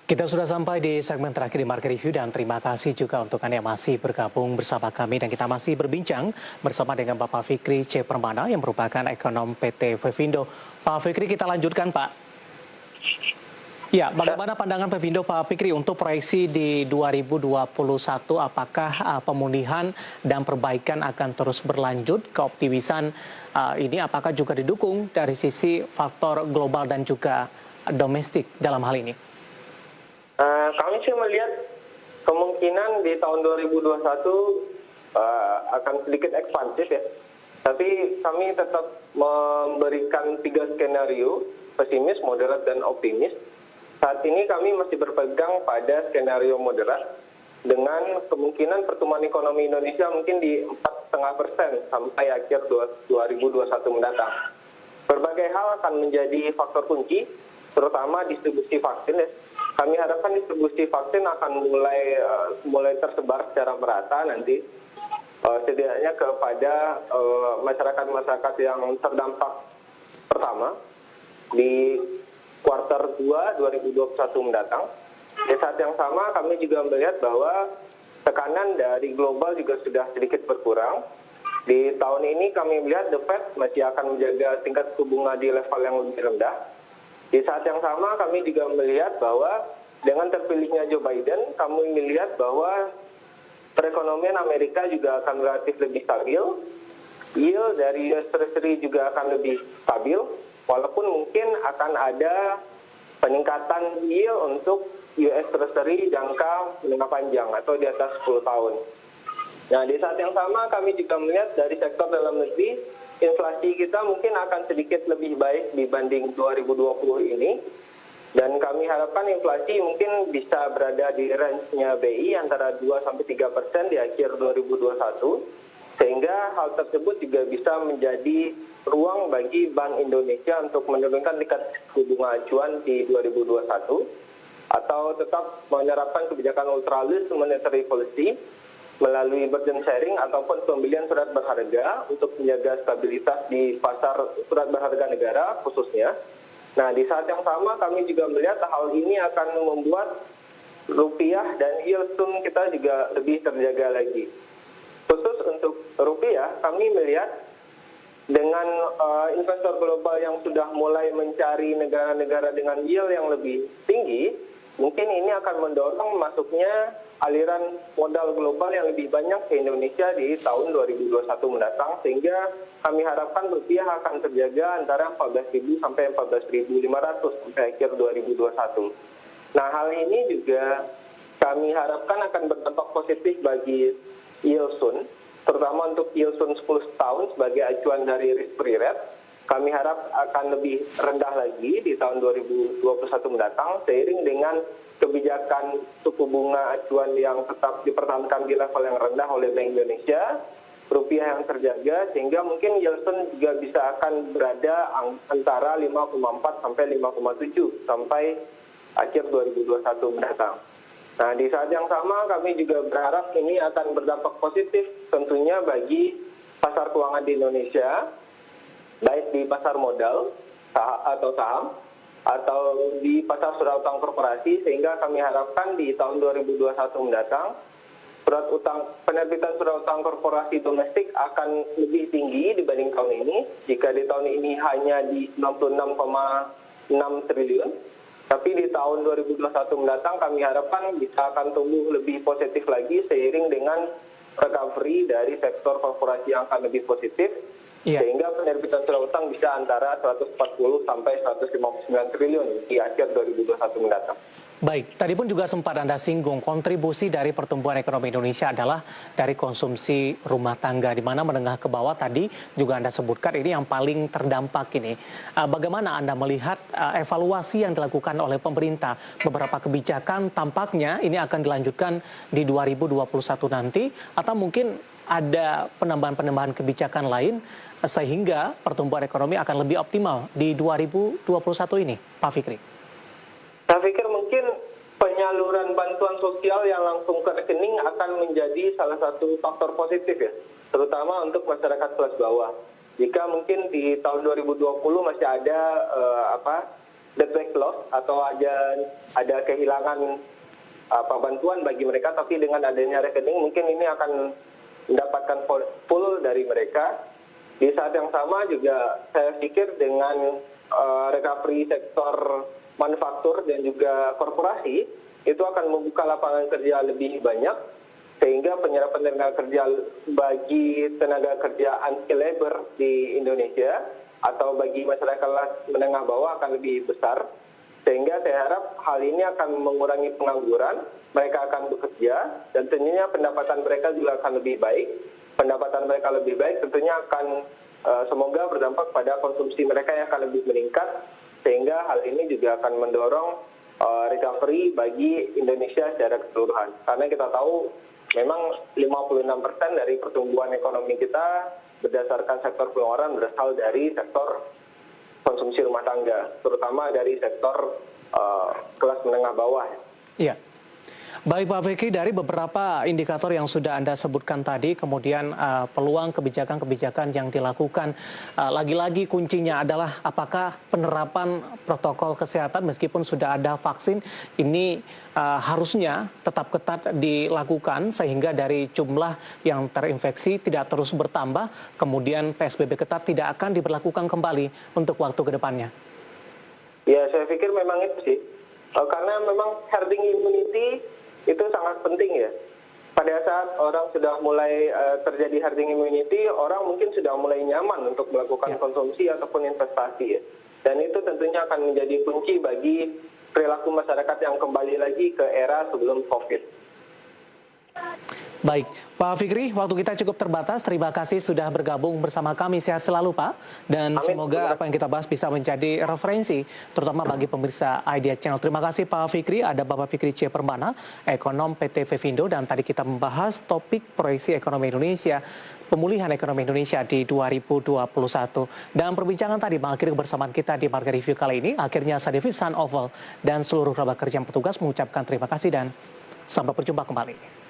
Kita sudah sampai di segmen terakhir di Market Review dan terima kasih juga untuk Anda yang masih bergabung bersama kami dan kita masih berbincang bersama dengan Bapak Fikri C. Permana yang merupakan ekonom PT Fevindo. Pak Fikri, kita lanjutkan Pak. Ya, bagaimana pandangan Fevindo Pak Fikri untuk proyeksi di 2021? Apakah pemulihan dan perbaikan akan terus berlanjut? Keoptimisan ini apakah juga didukung dari sisi faktor global dan juga domestik dalam hal ini? Kami sih melihat kemungkinan di tahun 2021 akan sedikit ekspansif ya. Tapi kami tetap memberikan 3 skenario, pesimis, moderat, dan optimis. Saat ini kami masih berpegang pada skenario moderat dengan kemungkinan pertumbuhan ekonomi Indonesia mungkin di 4,5% sampai akhir 2021 mendatang. Berbagai hal akan menjadi faktor kunci, terutama distribusi vaksin ya. Kami harapkan distribusi vaksin akan mulai tersebar secara merata nanti, setidaknya kepada masyarakat-masyarakat yang terdampak pertama di kuartal 2 2021 mendatang. Di saat yang sama kami juga melihat bahwa tekanan dari global juga sudah sedikit berkurang. Di tahun ini kami melihat The Fed masih akan menjaga tingkat suku bunga di level yang lebih rendah. Di saat yang sama kami juga melihat bahwa dengan terpilihnya Joe Biden, kami melihat bahwa perekonomian Amerika juga akan relatif lebih stabil, yield dari US Treasury juga akan lebih stabil, walaupun mungkin akan ada peningkatan yield untuk US Treasury jangka menengah panjang atau di atas 10 tahun. Nah, di saat yang sama kami juga melihat dari sektor dalam negeri, inflasi kita mungkin akan sedikit lebih baik dibanding 2020 ini. Dan kami harapkan inflasi mungkin bisa berada di range-nya BI antara 2-3% di akhir 2021. Sehingga hal tersebut juga bisa menjadi ruang bagi Bank Indonesia untuk menurunkan tingkat suku bunga acuan di 2021. Atau tetap menerapkan kebijakan ultra-loose monetary policy melalui burden sharing ataupun pembelian surat berharga untuk menjaga stabilitas di pasar surat berharga negara khususnya. Nah, di saat yang sama kami juga melihat hal ini akan membuat rupiah dan yield tun kita juga lebih terjaga lagi. Khusus untuk rupiah, kami melihat dengan investor global yang sudah mulai mencari negara-negara dengan yield yang lebih tinggi, mungkin ini akan mendorong masuknya aliran modal global yang lebih banyak ke Indonesia di tahun 2021 mendatang, sehingga kami harapkan rupiah akan terjaga antara 14.000 sampai 14.500 sampai akhir 2021. Nah, hal ini juga kami harapkan akan berdampak positif bagi yield sun, terutama untuk yield sun 10 tahun sebagai acuan dari risk free rate. Kami harap akan lebih rendah lagi di tahun 2021 mendatang, seiring dengan kebijakan suku bunga acuan yang tetap dipertahankan di level yang rendah oleh Bank Indonesia, rupiah yang terjaga, sehingga mungkin yield sun juga bisa akan berada antara 5,4 sampai 5,7 sampai akhir 2021 mendatang. Nah, di saat yang sama kami juga berharap ini akan berdampak positif tentunya bagi pasar keuangan di Indonesia, baik di pasar modal atau saham, atau di pasar surat utang korporasi, sehingga kami harapkan di tahun 2021 mendatang penerbitan surat utang korporasi domestik akan lebih tinggi dibanding tahun ini. Jika di tahun ini hanya di 66,6 triliun, tapi di tahun 2021 mendatang kami harapkan bisa akan tumbuh lebih positif lagi seiring dengan recovery dari sektor korporasi yang akan lebih positif. Iya. Sehingga penerbitan surat utang bisa antara 140 sampai 159 triliun di akhir 2021 mendatang. Baik, tadi pun juga sempat Anda singgung kontribusi dari pertumbuhan ekonomi Indonesia adalah dari konsumsi rumah tangga, di mana menengah ke bawah tadi juga Anda sebutkan ini yang paling terdampak ini. Bagaimana Anda melihat evaluasi yang dilakukan oleh pemerintah? Beberapa kebijakan tampaknya ini akan dilanjutkan di 2021 nanti, atau mungkin ada penambahan-penambahan kebijakan lain sehingga pertumbuhan ekonomi akan lebih optimal di 2021 ini, Pak Fikri? Saya pikir mungkin penyaluran bantuan sosial yang langsung ke rekening akan menjadi salah satu faktor positif ya, terutama untuk masyarakat kelas bawah. Jika mungkin di tahun 2020 masih ada debt loss atau ada kehilangan bantuan bagi mereka, tapi dengan adanya rekening mungkin ini akan mendapatkan full dari mereka. Di saat yang sama juga saya pikir dengan recovery sektor manufaktur dan juga korporasi itu akan membuka lapangan kerja lebih banyak, sehingga penyerapan tenaga kerja bagi tenaga kerja unskilled labor di Indonesia atau bagi masyarakat kelas menengah bawah akan lebih besar, sehingga saya harap hal ini akan mengurangi pengangguran, mereka akan bekerja dan tentunya pendapatan mereka juga akan lebih baik. Pendapatan mereka lebih baik tentunya akan semoga berdampak pada konsumsi mereka yang akan lebih meningkat, sehingga hal ini juga akan mendorong recovery bagi Indonesia secara keseluruhan. Karena kita tahu memang 56% dari pertumbuhan ekonomi kita berdasarkan sektor pengeluaran berasal dari sektor konsumsi rumah tangga, terutama dari sektor kelas menengah bawah. Iya. Baik Pak Fikri, dari beberapa indikator yang sudah Anda sebutkan tadi, kemudian peluang kebijakan-kebijakan yang dilakukan, lagi-lagi kuncinya adalah apakah penerapan protokol kesehatan meskipun sudah ada vaksin, ini harusnya tetap ketat dilakukan sehingga dari jumlah yang terinfeksi tidak terus bertambah, kemudian PSBB ketat tidak akan diberlakukan kembali untuk waktu ke depannya. Ya, saya pikir memang itu sih. Karena memang herding immunity itu sangat penting ya. Pada saat orang sudah mulai terjadi herding immunity, orang mungkin sudah mulai nyaman untuk melakukan konsumsi ataupun investasi ya. Dan itu tentunya akan menjadi kunci bagi perilaku masyarakat yang kembali lagi ke era sebelum COVID. Baik, Pak Fikri, waktu kita cukup terbatas. Terima kasih sudah bergabung bersama kami. Sehat selalu, Pak. Dan Amin. Semoga apa yang kita bahas bisa menjadi referensi, terutama bagi pemirsa Idea Channel. Terima kasih, Pak Fikri. Ada Bapak Fikri C. Permana, ekonom PT Vevindo. Dan tadi kita membahas topik proyeksi ekonomi Indonesia, pemulihan ekonomi Indonesia di 2021. Dan perbincangan tadi mengakhiri kebersamaan kita di Market Review kali ini. Akhirnya saya Devi Sun Oval dan seluruh kerabat kerja yang petugas mengucapkan terima kasih dan sampai berjumpa kembali.